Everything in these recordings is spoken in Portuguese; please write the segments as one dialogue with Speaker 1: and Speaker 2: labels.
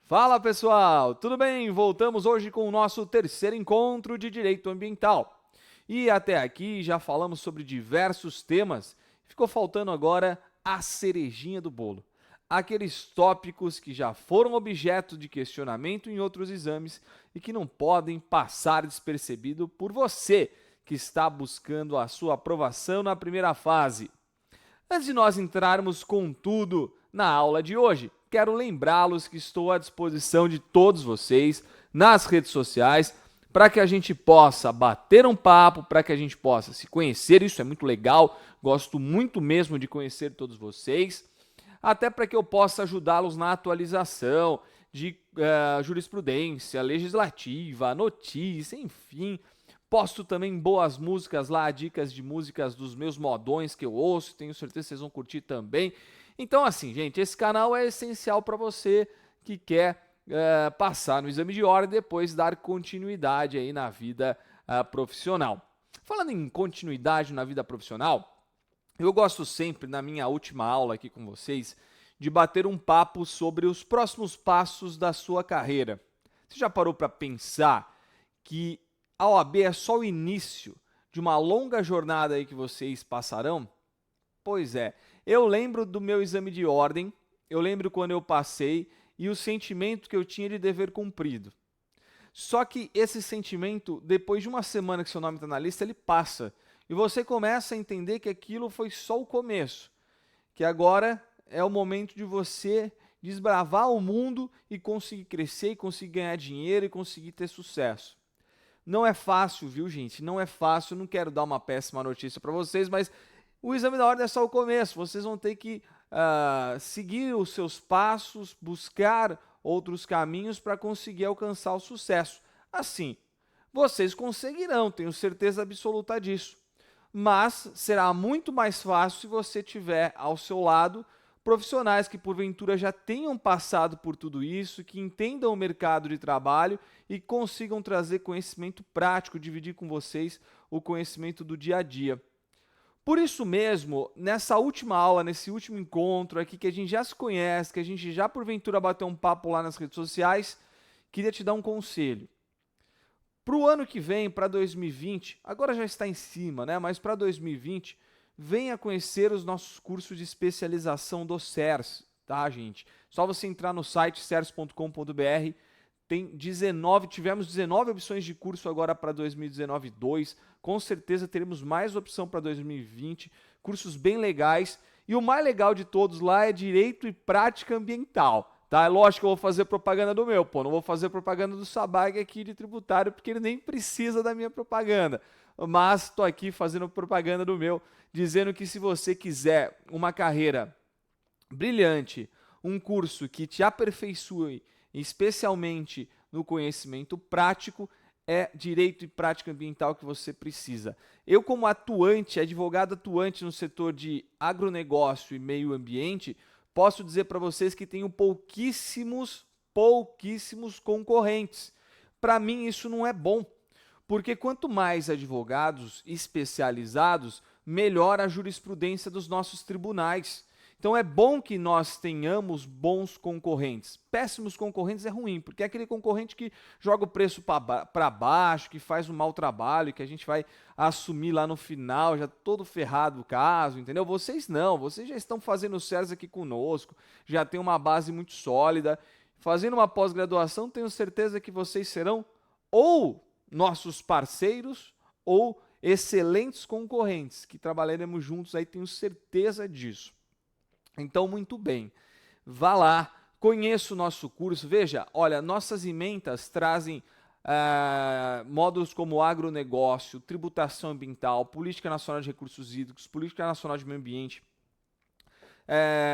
Speaker 1: Fala pessoal, tudo bem? Voltamos hoje com o nosso terceiro encontro de Direito Ambiental. E até aqui já falamos sobre diversos temas, ficou faltando agora a cerejinha do bolo. Aqueles tópicos que já foram objeto de questionamento em outros exames e que não podem passar despercebido por você que está buscando a sua aprovação na primeira fase. Antes de nós entrarmos com tudo na aula de hoje, quero lembrá-los que estou à disposição de todos vocês nas redes sociais para que a gente possa bater um papo, para que a gente possa se conhecer, isso é muito legal, gosto muito mesmo de conhecer todos vocês, até para que eu possa ajudá-los na atualização de jurisprudência, legislativa, notícia, enfim. Posto também boas músicas lá, dicas de músicas dos meus modões que eu ouço, tenho certeza que vocês vão curtir também. Então, assim, gente, esse canal é essencial para você que quer passar no exame de ordem e depois dar continuidade aí na vida profissional. Falando em continuidade na vida profissional, eu gosto sempre, na minha última aula aqui com vocês, de bater um papo sobre os próximos passos da sua carreira. Você já parou para pensar que a OAB é só o início de uma longa jornada aí que vocês passarão? Pois é, eu lembro do meu exame de ordem, eu lembro quando eu passei e o sentimento que eu tinha de dever cumprido. Só que esse sentimento, depois de uma semana que seu nome está na lista, ele passa. E você começa a entender que aquilo foi só o começo, que agora é o momento de você desbravar o mundo e conseguir crescer, e conseguir ganhar dinheiro e conseguir ter sucesso. Não é fácil, viu, gente? Não é fácil, não quero dar uma péssima notícia para vocês, mas o exame da ordem é só o começo. Vocês vão ter que seguir os seus passos, buscar outros caminhos para conseguir alcançar o sucesso. Assim, vocês conseguirão, tenho certeza absoluta disso. Mas será muito mais fácil se você tiver ao seu lado profissionais que porventura já tenham passado por tudo isso, que entendam o mercado de trabalho e consigam trazer conhecimento prático, dividir com vocês o conhecimento do dia a dia. Por isso mesmo, nessa última aula, nesse último encontro aqui, que a gente já se conhece, que a gente já porventura bateu um papo lá nas redes sociais, queria te dar um conselho. Para o ano que vem, para 2020, agora já está em cima, né? Mas para 2020, venha conhecer os nossos cursos de especialização do CERS, tá, gente? Só você entrar no site cers.com.br, tivemos 19 opções de curso agora para 2019-2, com certeza teremos mais opção para 2020, cursos bem legais, e o mais legal de todos lá é Direito e Prática Ambiental. Tá? É lógico que eu vou fazer propaganda do meu, não vou fazer propaganda do Sabag aqui de tributário, porque ele nem precisa da minha propaganda. Mas estou aqui fazendo propaganda do meu, dizendo que se você quiser uma carreira brilhante, um curso que te aperfeiçoe, especialmente no conhecimento prático, é Direito e Prática Ambiental que você precisa. Eu, como atuante, advogado atuante no setor de agronegócio e meio ambiente, posso dizer para vocês que tenho pouquíssimos concorrentes. Para mim isso não é bom, porque quanto mais advogados especializados, melhor a jurisprudência dos nossos tribunais. Então é bom que nós tenhamos bons concorrentes. Péssimos concorrentes é ruim, porque é aquele concorrente que joga o preço para baixo, que faz um mau trabalho, que a gente vai assumir lá no final, já todo ferrado o caso, entendeu? Vocês não, vocês já estão fazendo o CERS aqui conosco, já tem uma base muito sólida. Fazendo uma pós-graduação, tenho certeza que vocês serão ou nossos parceiros ou excelentes concorrentes, que trabalharemos juntos aí, tenho certeza disso. Então, muito bem, vá lá, conheça o nosso curso, veja, olha, nossas ementas trazem módulos como agronegócio, tributação ambiental, política nacional de recursos hídricos, política nacional de meio ambiente,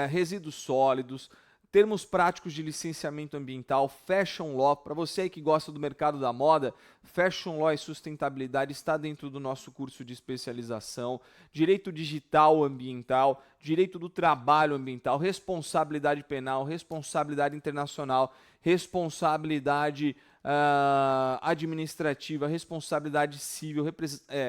Speaker 1: resíduos sólidos, termos práticos de licenciamento ambiental, Fashion Law. Para você aí que gosta do mercado da moda, Fashion Law e sustentabilidade está dentro do nosso curso de especialização, direito digital ambiental, direito do trabalho ambiental, responsabilidade penal, responsabilidade internacional, responsabilidade administrativa, responsabilidade civil,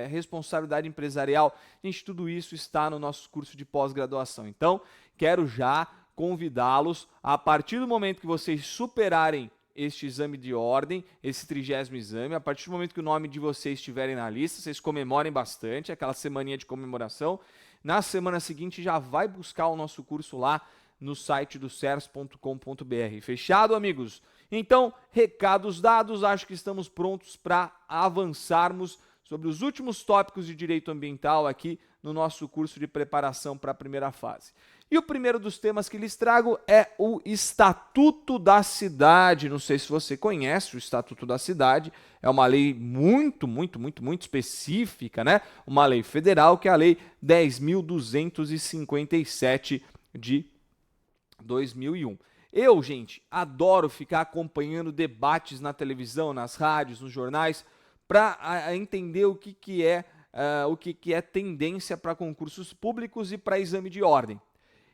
Speaker 1: responsabilidade empresarial. Gente, tudo isso está no nosso curso de pós-graduação. Então, quero já convidá-los, a partir do momento que vocês superarem este exame de ordem, esse 30º exame, a partir do momento que o nome de vocês estiverem na lista, vocês comemorem bastante, aquela semaninha de comemoração. Na semana seguinte já vai buscar o nosso curso lá no site do cers.com.br. Fechado, amigos? Então, recados dados, acho que estamos prontos para avançarmos sobre os últimos tópicos de direito ambiental aqui no nosso curso de preparação para a primeira fase. E o primeiro dos temas que lhes trago é o Estatuto da Cidade. Não sei se você conhece o Estatuto da Cidade, é uma lei muito específica, né? Uma lei federal que é a Lei 10.257 de 2001. Eu, gente, adoro ficar acompanhando debates na televisão, nas rádios, nos jornais, para entender o que é tendência para concursos públicos e para exame de ordem.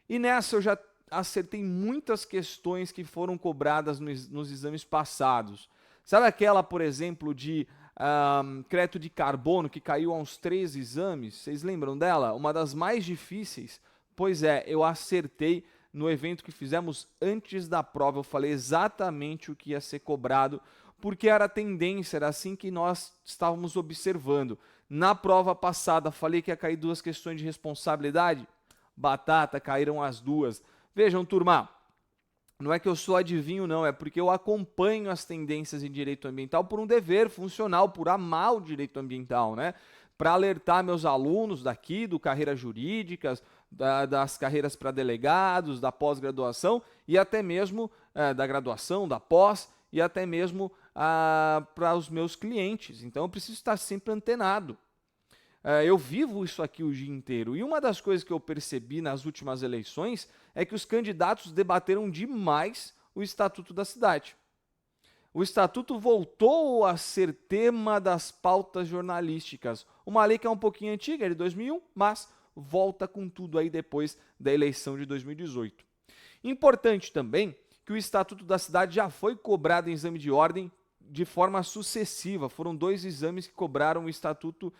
Speaker 1: E nessa eu já acertei muitas questões que foram cobradas nos exames passados. Sabe aquela, por exemplo, de crédito de carbono que caiu a uns 3 exames? Vocês lembram dela? Uma das mais difíceis? Pois é, eu acertei no evento que fizemos antes da prova. Eu falei exatamente o que ia ser cobrado, porque era a tendência, era assim que nós estávamos observando. Na prova passada, falei que ia cair 2 questões de responsabilidade. Batata, caíram as 2. Vejam, turma, não é que eu sou adivinho, não, é porque eu acompanho as tendências em direito ambiental por um dever funcional, por amar o direito ambiental, né? Para alertar meus alunos daqui, do Carreiras Jurídicas, das carreiras para delegados, da pós-graduação e até mesmo da graduação, da pós e até mesmo para os meus clientes. Então eu preciso estar sempre antenado. Eu vivo isso aqui o dia inteiro. E uma das coisas que eu percebi nas últimas eleições é que os candidatos debateram demais o Estatuto da Cidade. O Estatuto voltou a ser tema das pautas jornalísticas. Uma lei que é um pouquinho antiga, é de 2001, mas volta com tudo aí depois da eleição de 2018. Importante também que o Estatuto da Cidade já foi cobrado em exame de ordem de forma sucessiva. Foram 2 exames que cobraram o Estatuto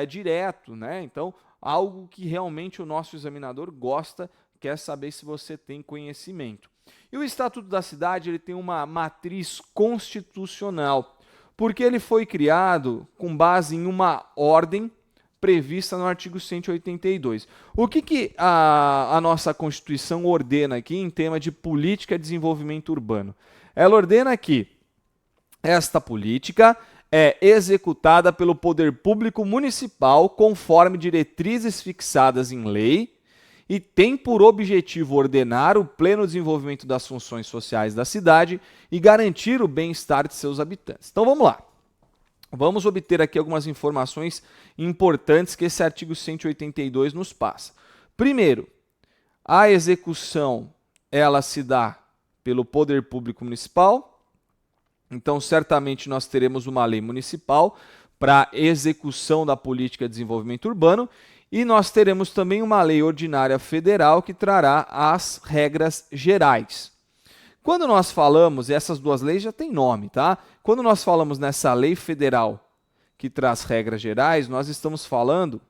Speaker 1: direto, né? Então, algo que realmente o nosso examinador gosta, quer saber se você tem conhecimento. E o Estatuto da Cidade ele tem uma matriz constitucional, porque ele foi criado com base em uma ordem prevista no artigo 182. O que a nossa Constituição ordena aqui em tema de política de desenvolvimento urbano? Ela ordena que esta política é executada pelo poder público municipal conforme diretrizes fixadas em lei e tem por objetivo ordenar o pleno desenvolvimento das funções sociais da cidade e garantir o bem-estar de seus habitantes. Então vamos lá. Vamos obter aqui algumas informações importantes que esse artigo 182 nos passa. Primeiro, a execução ela se dá pelo poder público municipal. Então, certamente nós teremos uma lei municipal para execução da política de desenvolvimento urbano e nós teremos também uma lei ordinária federal que trará as regras gerais. Quando nós falamos, e essas 2 leis já têm nome, tá? Quando nós falamos nessa lei federal que traz regras gerais, nós estamos falando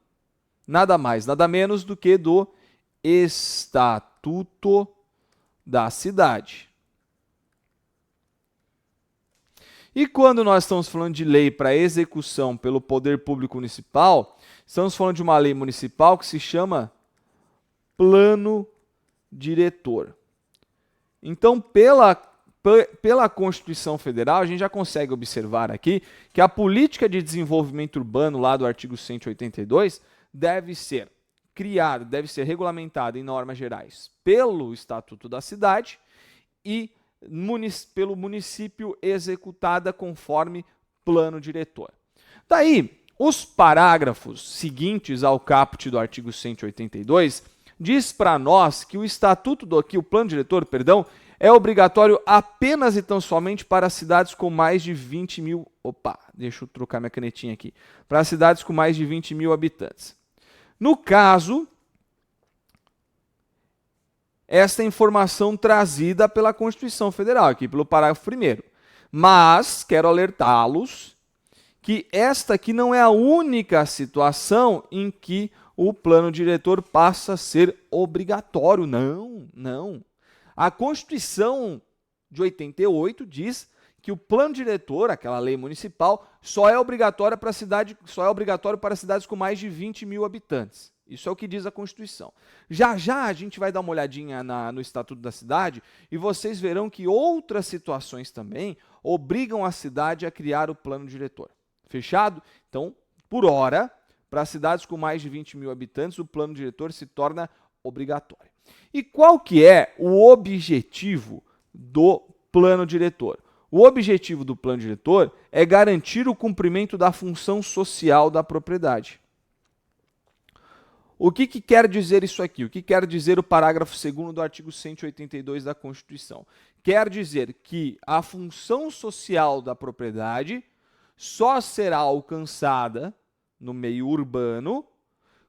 Speaker 1: nada mais, nada menos do que do Estatuto da Cidade. E quando nós estamos falando de lei para execução pelo poder público municipal, estamos falando de uma lei municipal que se chama Plano Diretor. Então, pela Constituição Federal, a gente já consegue observar aqui que a política de desenvolvimento urbano, lá do artigo 182, deve ser criada, deve ser regulamentada em normas gerais pelo Estatuto da Cidade e pelo município executada conforme plano diretor. Daí, os parágrafos seguintes ao caput do artigo 182 diz para nós que o plano diretor, é obrigatório apenas e tão somente para cidades com mais de 20 mil... deixa eu trocar minha canetinha aqui. Para cidades com mais de 20 mil habitantes. No caso, esta informação trazida pela Constituição Federal, aqui pelo parágrafo 1º. Mas, quero alertá-los que esta aqui não é a única situação em que o plano diretor passa a ser obrigatório. Não. A Constituição de 88 diz que o plano diretor, aquela lei municipal, só é obrigatório para cidades com mais de 20 mil habitantes. Isso é o que diz a Constituição. Já já a gente vai dar uma olhadinha no Estatuto da Cidade e vocês verão que outras situações também obrigam a cidade a criar o plano diretor. Fechado? Então, por hora, para cidades com mais de 20 mil habitantes, o plano diretor se torna obrigatório. E qual que é o objetivo do plano diretor? O objetivo do plano diretor é garantir o cumprimento da função social da propriedade. O que quer dizer isso aqui? O que quer dizer o parágrafo 2º do artigo 182 da Constituição? Quer dizer que a função social da propriedade só será alcançada no meio urbano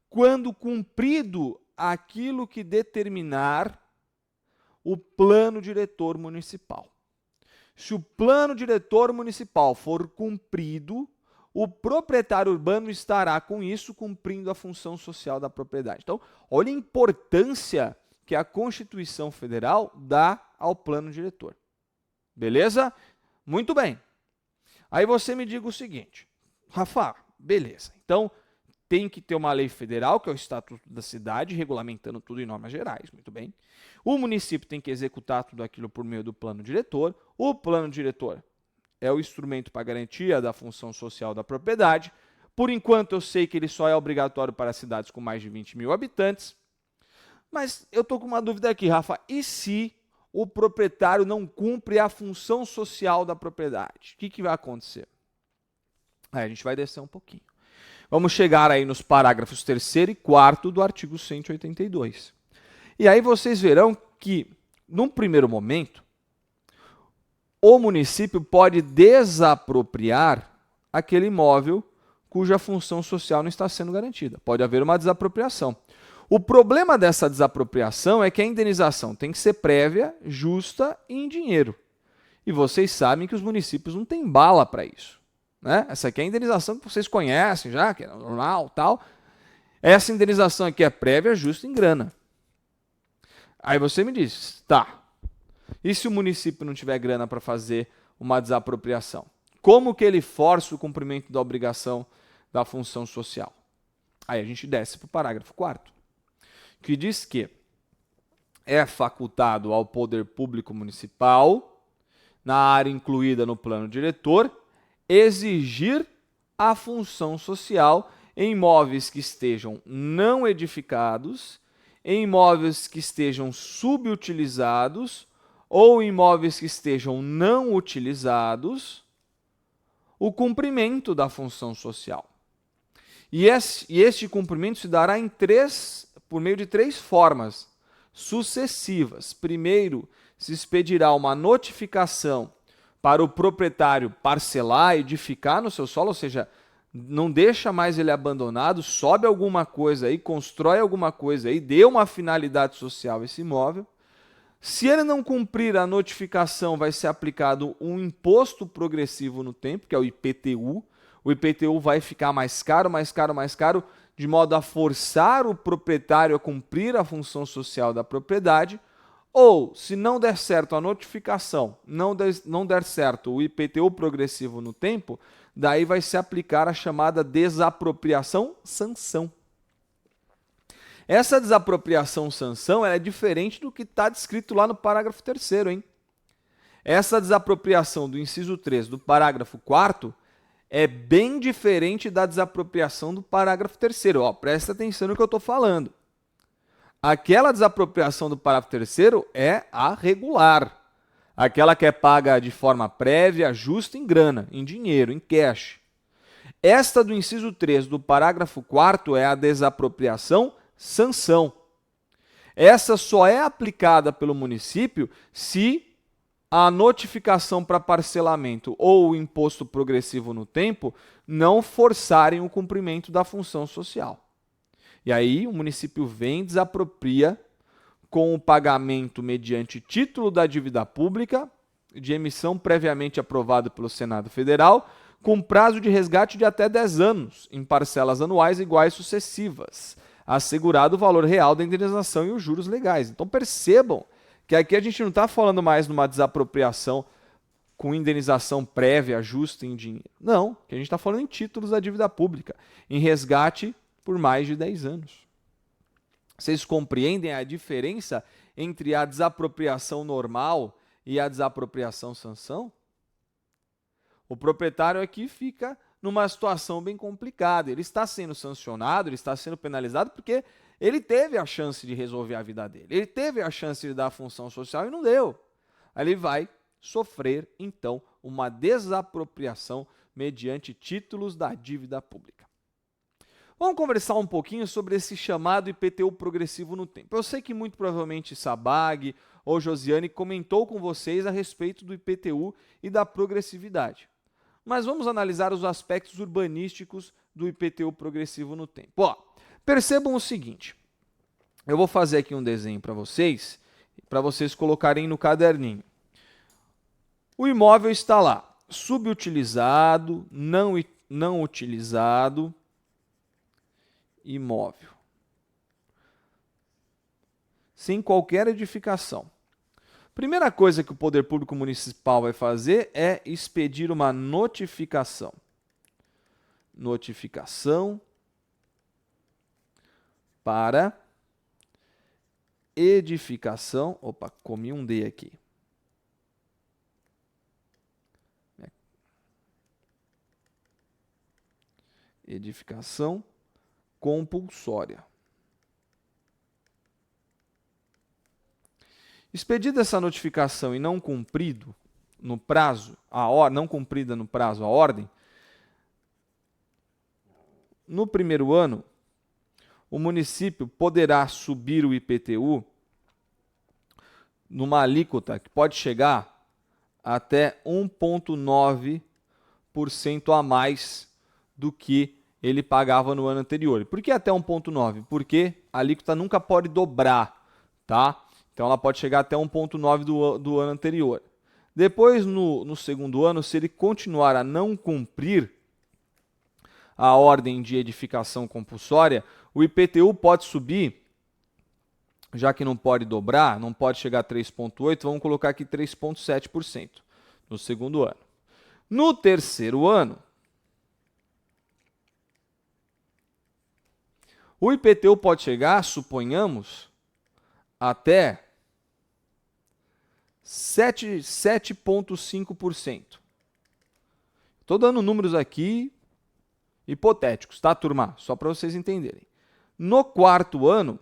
Speaker 1: quando cumprido aquilo que determinar o plano diretor municipal. Se o plano diretor municipal for cumprido, o proprietário urbano estará com isso cumprindo a função social da propriedade. Então, olha a importância que a Constituição Federal dá ao plano diretor. Beleza? Muito bem. Aí você me diga o seguinte, Rafa, beleza, então tem que ter uma lei federal, que é o Estatuto da Cidade, regulamentando tudo em normas gerais, muito bem. O município tem que executar tudo aquilo por meio do plano diretor. O plano diretor é o instrumento para garantia da função social da propriedade. Por enquanto, eu sei que ele só é obrigatório para cidades com mais de 20 mil habitantes. Mas eu estou com uma dúvida aqui, Rafa. E se o proprietário não cumpre a função social da propriedade? O que vai acontecer? Aí a gente vai descer um pouquinho. Vamos chegar aí nos parágrafos 3º e 4º do artigo 182. E aí vocês verão que, num primeiro momento, o município pode desapropriar aquele imóvel cuja função social não está sendo garantida. Pode haver uma desapropriação. O problema dessa desapropriação é que a indenização tem que ser prévia, justa e em dinheiro. E vocês sabem que os municípios não têm bala para isso. Né? Essa aqui é a indenização que vocês conhecem já, que é normal, tal. Essa indenização aqui é prévia, justa em grana. Aí você me diz, tá, e se o município não tiver grana para fazer uma desapropriação? Como que ele força o cumprimento da obrigação da função social? Aí a gente desce para o parágrafo 4º, que diz que é facultado ao poder público municipal, na área incluída no plano diretor, exigir a função social em imóveis que estejam não edificados, em imóveis que estejam subutilizados ou imóveis que estejam não utilizados, o cumprimento da função social. E este cumprimento se dará por meio de 3 formas sucessivas. Primeiro, se expedirá uma notificação para o proprietário parcelar, edificar no seu solo, ou seja, não deixa mais ele abandonado, sobe alguma coisa aí, constrói alguma coisa aí, dê uma finalidade social a esse imóvel. Se ele não cumprir a notificação, vai ser aplicado um imposto progressivo no tempo, que é o IPTU. O IPTU vai ficar mais caro, mais caro, mais caro, de modo a forçar o proprietário a cumprir a função social da propriedade. Ou, se não der certo a notificação, não der certo o IPTU progressivo no tempo, daí vai se aplicar a chamada desapropriação-sanção. Essa desapropriação-sanção é diferente do que está descrito lá no parágrafo 3º, hein? Essa desapropriação do inciso 3 do parágrafo 4º é bem diferente da desapropriação do parágrafo 3º. Ó, presta atenção no que eu estou falando. Aquela desapropriação do parágrafo 3º é a regular. Aquela que é paga de forma prévia, justa em grana, em dinheiro, em cash. Esta do inciso 3 do parágrafo 4º é a desapropriação-sanção. Essa só é aplicada pelo município se a notificação para parcelamento ou o imposto progressivo no tempo não forçarem o cumprimento da função social. E aí o município vem e desapropria com o pagamento mediante título da dívida pública, de emissão previamente aprovada pelo Senado Federal, com prazo de resgate de até 10 anos, em parcelas anuais iguais sucessivas, assegurado o valor real da indenização e os juros legais. Então percebam Que aqui a gente não está falando mais numa desapropriação com indenização prévia, justa em dinheiro. Não, que a gente está falando em títulos da dívida pública, em resgate por mais de 10 anos. Vocês compreendem a diferença entre a desapropriação normal e a desapropriação sanção? O proprietário aqui fica numa situação bem complicada. Ele está sendo sancionado, ele está sendo penalizado porque ele teve a chance de resolver a vida dele. Ele teve a chance de dar função social e não deu. Aí ele vai sofrer, então, uma desapropriação mediante títulos da dívida pública. Vamos conversar um pouquinho sobre esse chamado IPTU progressivo no tempo. Eu sei que muito provavelmente Sabag ou Josiane comentou com vocês a respeito do IPTU e da progressividade. Mas vamos analisar os aspectos urbanísticos do IPTU progressivo no tempo. Ó, percebam o seguinte, eu vou fazer aqui um desenho para vocês colocarem no caderninho. O imóvel está lá, subutilizado, não utilizado, imóvel, sem qualquer edificação. Primeira coisa que o Poder Público Municipal vai fazer é expedir uma notificação. Notificação para edificação. Opa, comi um D aqui. Edificação compulsória. Expedida essa notificação e não cumprido no prazo, não cumprida no prazo a ordem, no primeiro ano, o município poderá subir o IPTU numa alíquota que pode chegar até 1,9% a mais do que ele pagava no ano anterior. Por que até 1,9%? Porque a alíquota nunca pode dobrar, tá? Então ela pode chegar até 1,9% do ano anterior. Depois, no segundo ano, se ele continuar a não cumprir a ordem de edificação compulsória, o IPTU pode subir, já que não pode dobrar, não pode chegar a 3,8%, vamos colocar aqui 3,7% no segundo ano. No terceiro ano, o IPTU pode chegar, suponhamos, até 7,5%. Estou dando números aqui hipotéticos, tá, turma? Só para vocês entenderem. No quarto ano,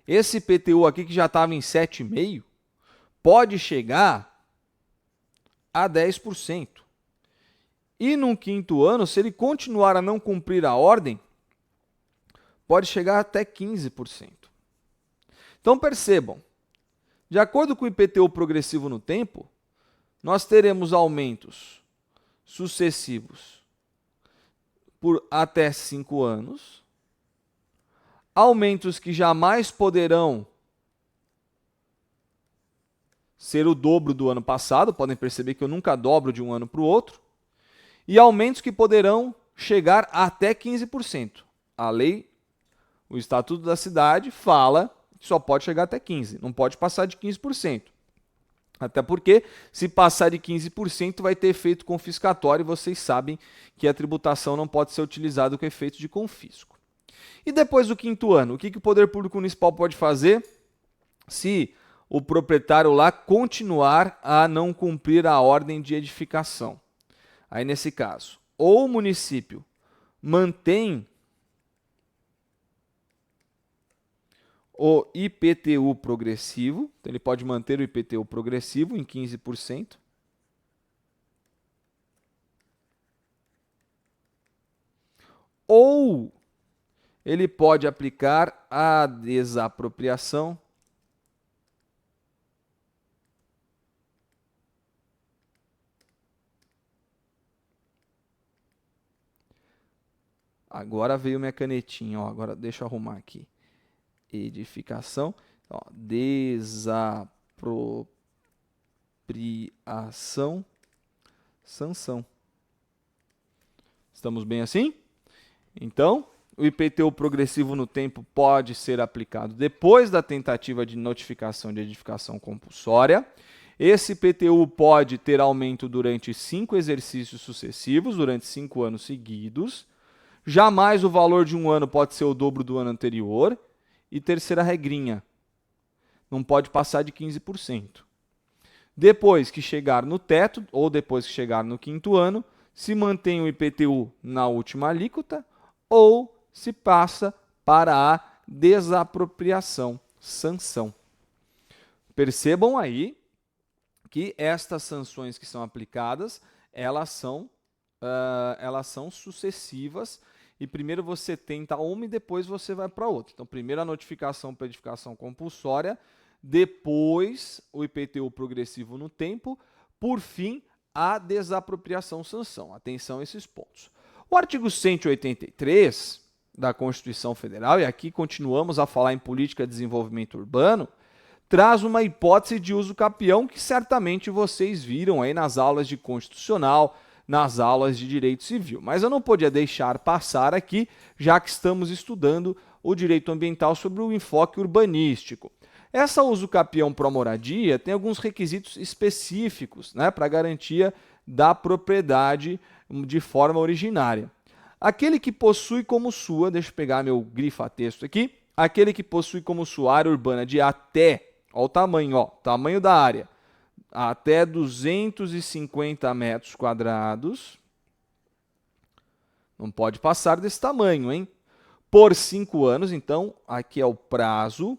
Speaker 1: esse IPTU aqui que já estava em 7,5%, pode chegar a 10%. E no quinto ano, se ele continuar a não cumprir a ordem, pode chegar até 15%. Então percebam, de acordo com o IPTU progressivo no tempo, nós teremos aumentos sucessivos por até 5 anos, aumentos que jamais poderão ser o dobro do ano passado, podem perceber que eu nunca dobro de um ano para o outro, e aumentos que poderão chegar até 15%. A lei, o Estatuto da Cidade, fala que só pode chegar até 15%, não pode passar de 15%. Até porque, se passar de 15%, vai ter efeito confiscatório e vocês sabem que a tributação não pode ser utilizada com efeito de confisco. E depois do quinto ano, o que o Poder Público Municipal pode fazer se o proprietário lá continuar a não cumprir a ordem de edificação? Aí, nesse caso, ou o município mantém o IPTU progressivo, então ele pode manter o IPTU progressivo em 15%. Ou ele pode aplicar a desapropriação Agora veio minha canetinha, ó, agora deixa eu arrumar aqui. Edificação, ó, desapropriação, sanção. Estamos bem assim? Então, o IPTU progressivo no tempo pode ser aplicado depois da tentativa de notificação de edificação compulsória. Esse IPTU pode ter aumento durante 5 exercícios sucessivos, durante 5 anos seguidos. Jamais o valor de um ano pode ser o dobro do ano anterior. E terceira regrinha, não pode passar de 15%. Depois que chegar no teto, ou depois que chegar no 5º ano, se mantém o IPTU na última alíquota ou se passa para a desapropriação, sanção. Percebam aí que estas sanções que são aplicadas, elas são sucessivas, e primeiro você tenta uma e depois você vai para outra. Então, primeiro a notificação para edificação compulsória, depois o IPTU progressivo no tempo, por fim, a desapropriação sanção. Atenção a esses pontos. O artigo 183 da Constituição Federal, e aqui continuamos a falar em política de desenvolvimento urbano, traz uma hipótese de uso capião que certamente vocês viram aí nas aulas de constitucional, nas aulas de direito civil. Mas eu não podia deixar passar aqui, já que estamos estudando o direito ambiental sobre o enfoque urbanístico. Essa uso capião pró-moradia tem alguns requisitos específicos, né, para garantia da propriedade de forma originária. Aquele que possui como sua, deixa eu pegar meu grifa-texto aqui, aquele que possui como sua área urbana de até, olha o tamanho, tamanho da área, até 250 metros quadrados, não pode passar desse tamanho, hein? Por 5 anos, então, aqui é o prazo.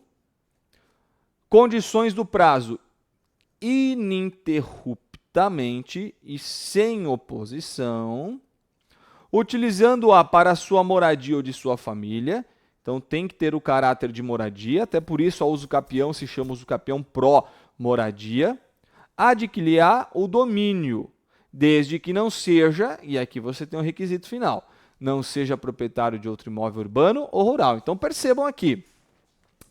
Speaker 1: Condições do prazo: ininterruptamente e sem oposição, utilizando-a para sua moradia ou de sua família. Então tem que ter o caráter de moradia, até por isso a uso capião se chama uso capião pró-moradia. Adquirir o domínio, desde que não seja, e aqui você tem um requisito final, não seja proprietário de outro imóvel urbano ou rural. Então percebam aqui,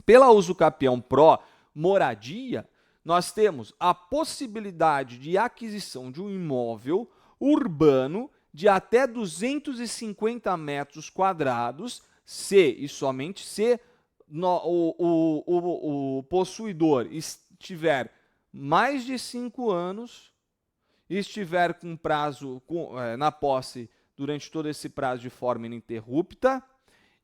Speaker 1: pela uso capião pró-moradia, nós temos a possibilidade de aquisição de um imóvel urbano de até 250 metros quadrados, se e somente se o possuidor estiver mais de 5 anos, estiver com prazo na posse durante todo esse prazo de forma ininterrupta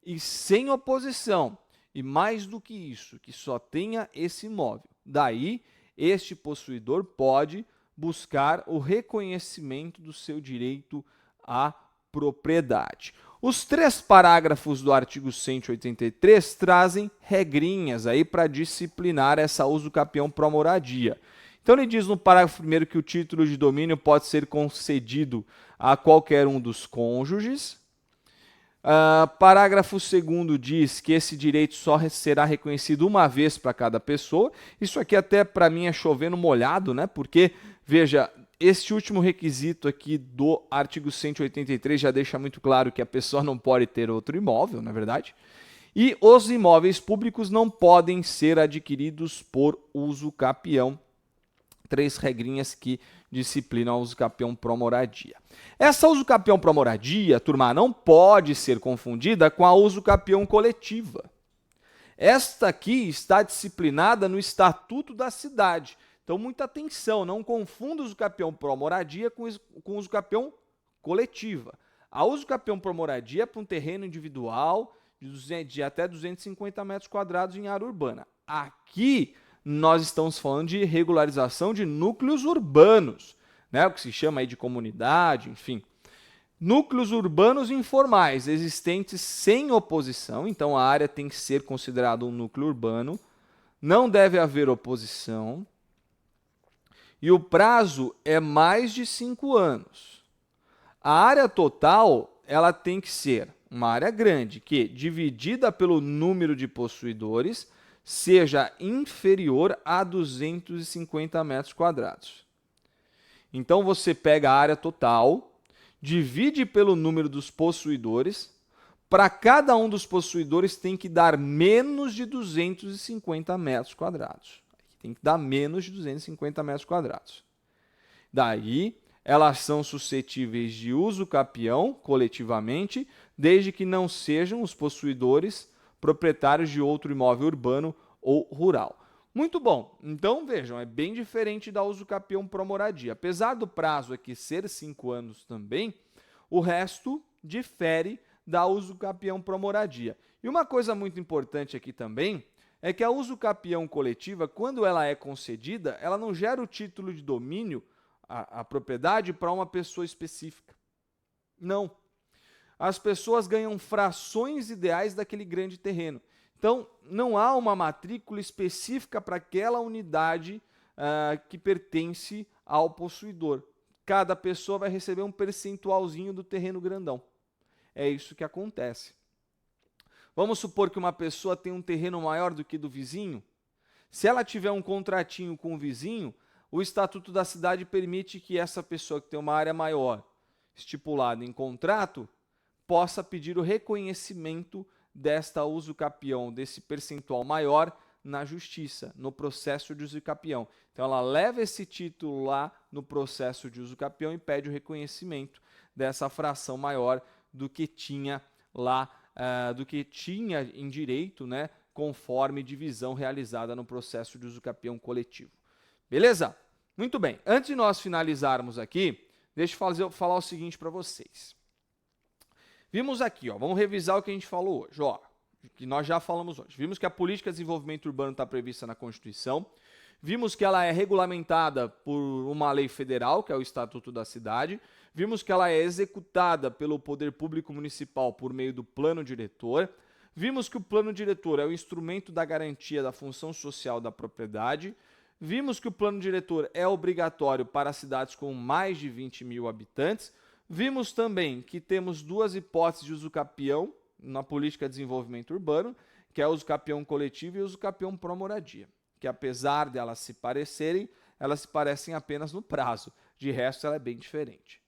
Speaker 1: e sem oposição. E mais do que isso, que só tenha esse imóvel. Daí, este possuidor pode buscar o reconhecimento do seu direito à propriedade. Os 3 parágrafos do artigo 183 trazem regrinhas aí para disciplinar essa uso capião pró-moradia. Então ele diz no parágrafo 1º que o título de domínio pode ser concedido a qualquer um dos cônjuges. Parágrafo 2º diz que esse direito só será reconhecido uma vez para cada pessoa. Isso aqui até para mim é chovendo molhado, né? Porque, veja, este último requisito aqui do artigo 183 já deixa muito claro que a pessoa não pode ter outro imóvel, não é verdade? E os imóveis públicos não podem ser adquiridos por uso capião. 3 regrinhas que disciplinam a uso capião pró-moradia. Essa uso capião pró-moradia, turma, não pode ser confundida com a uso capião coletiva. Esta aqui está disciplinada no Estatuto da Cidade. Então, muita atenção, não confunda o uso capião pró-moradia com o uso capião coletiva. A uso capião pró-moradia é para um terreno individual de até 250 metros quadrados em área urbana. Aqui, nós estamos falando de regularização de núcleos urbanos, né? O que se chama aí de comunidade, enfim. Núcleos urbanos informais, existentes sem oposição, então a área tem que ser considerada um núcleo urbano, não deve haver oposição, e o prazo é mais de 5 anos. A área total, ela tem que ser uma área grande, que, dividida pelo número de possuidores, seja inferior a 250 metros quadrados. Então, você pega a área total, divide pelo número dos possuidores, para cada um dos possuidores tem que dar menos de 250 metros quadrados. Tem que dar menos de 250 metros quadrados. Daí, elas são suscetíveis de uso capião coletivamente, desde que não sejam os possuidores proprietários de outro imóvel urbano ou rural. Muito bom. Então, vejam, é bem diferente da uso capião pro moradia. Apesar do prazo aqui ser 5 anos também, o resto difere da uso capião pro moradia. E uma coisa muito importante aqui também é que a uso capião coletiva, quando ela é concedida, ela não gera o título de domínio, a propriedade, para uma pessoa específica. Não. As pessoas ganham frações ideais daquele grande terreno. Então, não há uma matrícula específica para aquela unidade que pertence ao possuidor. Cada pessoa vai receber um percentualzinho do terreno grandão. É isso que acontece. Vamos supor que uma pessoa tem um terreno maior do que do vizinho. Se ela tiver um contratinho com o vizinho, o Estatuto da Cidade permite que essa pessoa que tem uma área maior, estipulada em contrato, possa pedir o reconhecimento desta uso capião, desse percentual maior, na justiça, no processo de uso capião. Então, ela leva esse título lá no processo de uso capião e pede o reconhecimento dessa fração maior do que tinha lá, do que tinha em direito, né, conforme divisão realizada no processo de uso capião coletivo. Beleza? Muito bem. Antes de nós finalizarmos aqui, deixa eu falar o seguinte para vocês. Vimos aqui, ó, vamos revisar o que a gente falou hoje, ó, que nós já falamos hoje. Vimos que a política de desenvolvimento urbano está prevista na Constituição. Vimos que ela é regulamentada por uma lei federal, que é o Estatuto da Cidade. Vimos que ela é executada pelo Poder Público Municipal por meio do Plano Diretor. Vimos que o Plano Diretor é o instrumento da garantia da função social da propriedade. Vimos que o Plano Diretor é obrigatório para cidades com mais de 20 mil habitantes. Vimos também que temos duas hipóteses de uso capião na política de desenvolvimento urbano, que é o uso capião coletivo e o uso capião pro moradia, que apesar de elas se parecerem, elas se parecem apenas no prazo, de resto ela é bem diferente.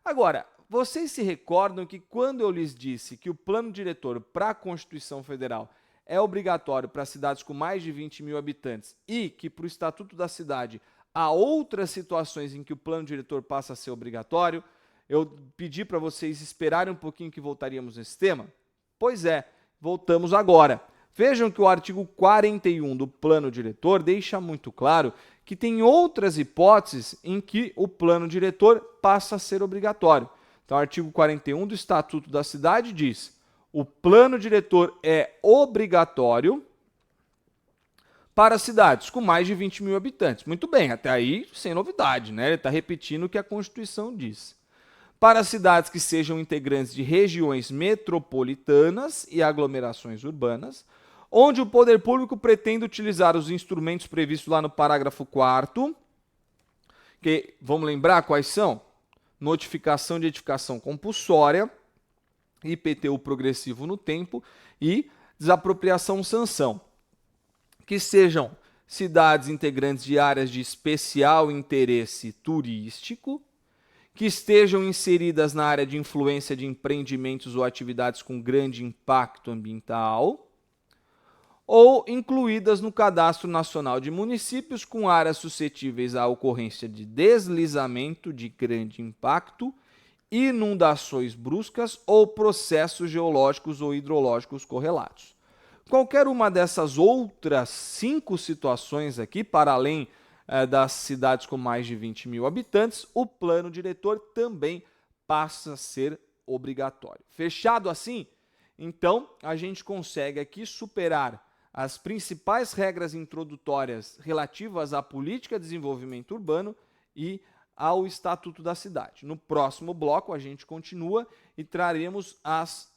Speaker 1: Agora, vocês se recordam que quando eu lhes disse que o plano diretor para a Constituição Federal é obrigatório para cidades com mais de 20 mil habitantes e que para o Estatuto da Cidade há outras situações em que o plano diretor passa a ser obrigatório, eu pedi para vocês esperarem um pouquinho que voltaríamos nesse tema? Pois é, voltamos agora. Vejam que o artigo 41 do plano diretor deixa muito claro que tem outras hipóteses em que o plano diretor passa a ser obrigatório. Então, o artigo 41 do Estatuto da Cidade diz: o plano diretor é obrigatório para cidades com mais de 20 mil habitantes. Muito bem, até aí sem novidade, né? Ele está repetindo o que a Constituição diz. Para cidades que sejam integrantes de regiões metropolitanas e aglomerações urbanas, onde o poder público pretende utilizar os instrumentos previstos lá no parágrafo 4º, que vamos lembrar quais são? Notificação de edificação compulsória, IPTU progressivo no tempo e desapropriação-sanção, que sejam cidades integrantes de áreas de especial interesse turístico, que estejam inseridas na área de influência de empreendimentos ou atividades com grande impacto ambiental, ou incluídas no Cadastro Nacional de Municípios com áreas suscetíveis à ocorrência de deslizamento de grande impacto, inundações bruscas ou processos geológicos ou hidrológicos correlatos. Qualquer uma dessas outras 5 situações aqui, para além das cidades com mais de 20 mil habitantes, o plano diretor também passa a ser obrigatório. Fechado assim? Então, a gente consegue aqui superar as principais regras introdutórias relativas à política de desenvolvimento urbano e ao Estatuto da Cidade. No próximo bloco, a gente continua e traremos as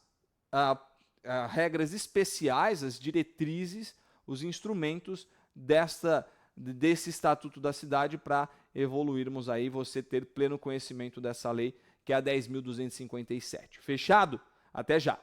Speaker 1: regras especiais, as diretrizes, os instrumentos desse Estatuto da Cidade para evoluirmos aí, você ter pleno conhecimento dessa lei, que é a 10.257. Fechado? Até já!